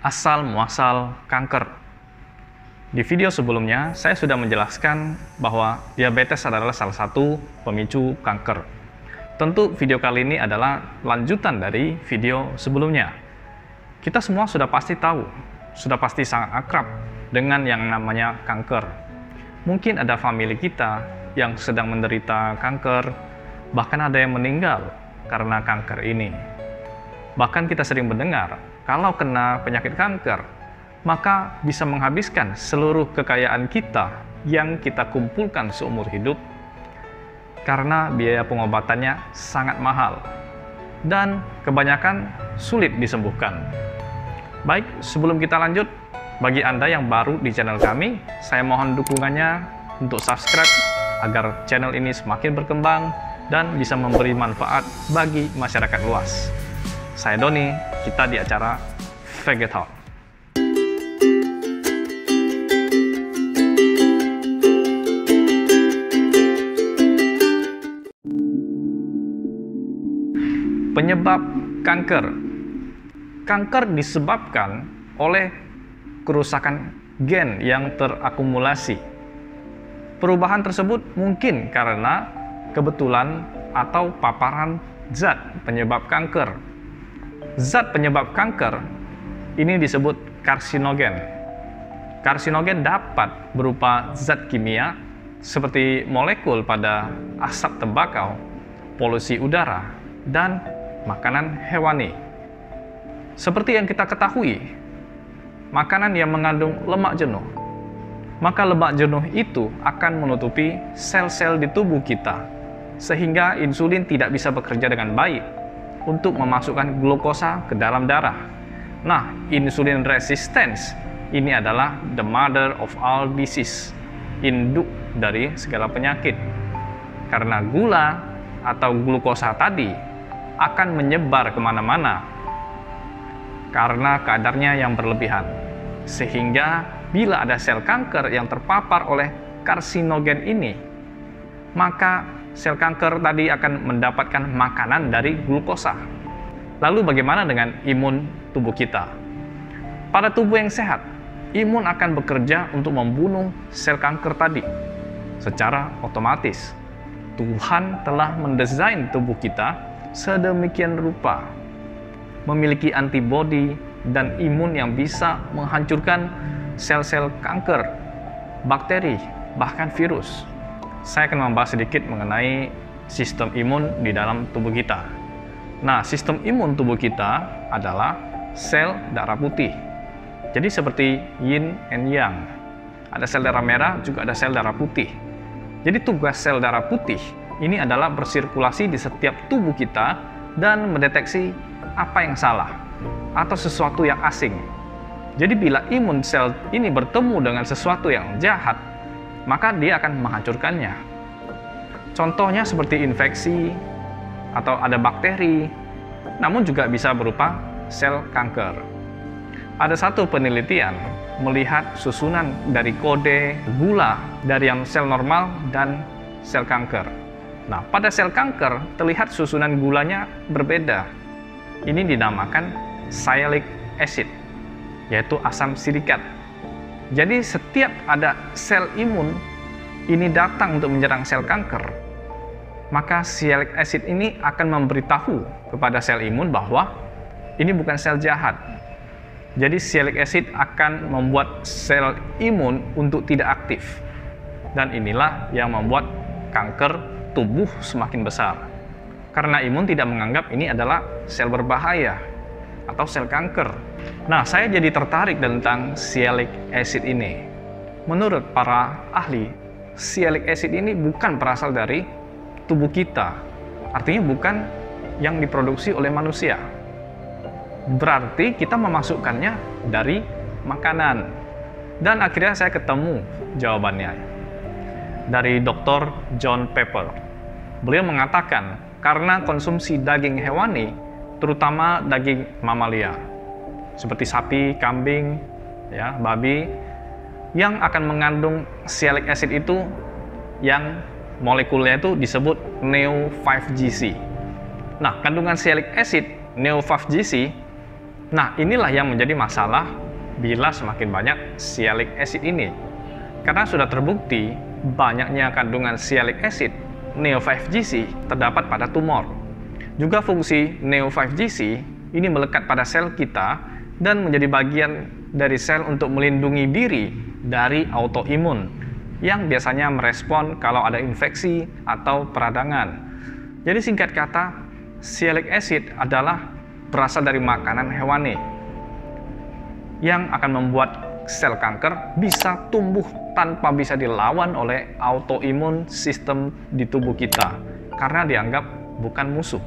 asal-muasal kanker. Di video sebelumnya, saya sudah menjelaskan bahwa diabetes adalah salah satu pemicu kanker. Tentu video kali ini adalah lanjutan dari video sebelumnya. Kita semua sudah pasti tahu, sudah pasti sangat akrab dengan yang namanya kanker. Mungkin ada famili kita yang sedang menderita kanker, bahkan ada yang meninggal karena kanker ini. Bahkan kita sering mendengar, kalau kena penyakit kanker, maka bisa menghabiskan seluruh kekayaan kita yang kita kumpulkan seumur hidup karena biaya pengobatannya sangat mahal dan kebanyakan sulit disembuhkan. Baik, sebelum kita lanjut, bagi Anda yang baru di channel kami, saya mohon dukungannya untuk subscribe agar channel ini semakin berkembang dan bisa memberi manfaat bagi masyarakat luas. Saya Doni, kita di acara Vegetalk. Penyebab kanker. Kanker disebabkan oleh kerusakan gen yang terakumulasi. Perubahan tersebut mungkin karena kebetulan atau paparan zat penyebab kanker. Zat penyebab kanker ini disebut karsinogen. Karsinogen dapat berupa zat kimia seperti molekul pada asap tembakau, polusi udara, dan makanan hewani. Seperti yang kita ketahui, makanan yang mengandung lemak jenuh, maka lemak jenuh itu akan menutupi sel-sel di tubuh kita, sehingga insulin tidak bisa bekerja dengan baik untuk memasukkan glukosa ke dalam darah. Nah, insulin resistance ini adalah the mother of all disease, induk dari segala penyakit. Karena gula atau glukosa tadi akan menyebar kemana-mana karena kadarnya yang berlebihan, sehingga bila ada sel kanker yang terpapar oleh karsinogen ini, maka sel kanker tadi akan mendapatkan makanan dari glukosa. Lalu bagaimana dengan imun tubuh kita? Pada tubuh yang sehat, imun akan bekerja untuk membunuh sel kanker tadi secara otomatis. Tuhan telah mendesain tubuh kita sedemikian rupa, memiliki antibodi dan imun yang bisa menghancurkan sel-sel kanker, bakteri, bahkan virus. Saya akan membahas sedikit mengenai sistem imun di dalam tubuh kita. Nah, sistem imun tubuh kita adalah sel darah putih. Jadi seperti yin and yang. Ada sel darah merah, juga ada sel darah putih. Jadi tugas sel darah putih ini adalah bersirkulasi di setiap tubuh kita dan mendeteksi apa yang salah atau sesuatu yang asing. Jadi bila imun sel ini bertemu dengan sesuatu yang jahat, maka dia akan menghancurkannya. Contohnya seperti infeksi atau ada bakteri, namun juga bisa berupa sel kanker. Ada satu penelitian melihat susunan dari kode gula dari yang sel normal dan sel kanker. Nah, pada sel kanker terlihat susunan gulanya berbeda. Ini dinamakan sialic acid, yaitu asam silikat. Jadi setiap ada sel imun ini datang untuk menyerang sel kanker, maka sialic acid ini akan memberitahu kepada sel imun bahwa ini bukan sel jahat. Jadi sialic acid akan membuat sel imun untuk tidak aktif. Dan inilah yang membuat kanker tubuh semakin besar. Karena imun tidak menganggap ini adalah sel berbahaya atau sel kanker. Nah, saya jadi tertarik tentang sialic acid ini. Menurut para ahli, sialic acid ini bukan berasal dari tubuh kita. Artinya bukan yang diproduksi oleh manusia. Berarti kita memasukkannya dari makanan. Dan akhirnya saya ketemu jawabannya dari Dr. John Pepper. Beliau mengatakan karena konsumsi daging hewani, terutama daging mamalia seperti sapi, kambing, ya, babi, yang akan mengandung sialic acid itu yang molekulnya itu disebut Neo5-GC. Nah, kandungan sialic acid Neo5-GC Nah, inilah yang menjadi masalah bila semakin banyak sialic acid ini. Karena sudah terbukti banyaknya kandungan sialic acid Neo5-GC terdapat pada tumor. Juga fungsi Neo5-GC ini melekat pada sel kita dan menjadi bagian dari sel untuk melindungi diri dari autoimun yang biasanya merespon kalau ada infeksi atau peradangan. Jadi singkat kata, sialic acid adalah berasal dari makanan hewani yang akan membuat sel kanker bisa tumbuh tanpa bisa dilawan oleh autoimun sistem di tubuh kita karena dianggap bukan musuh.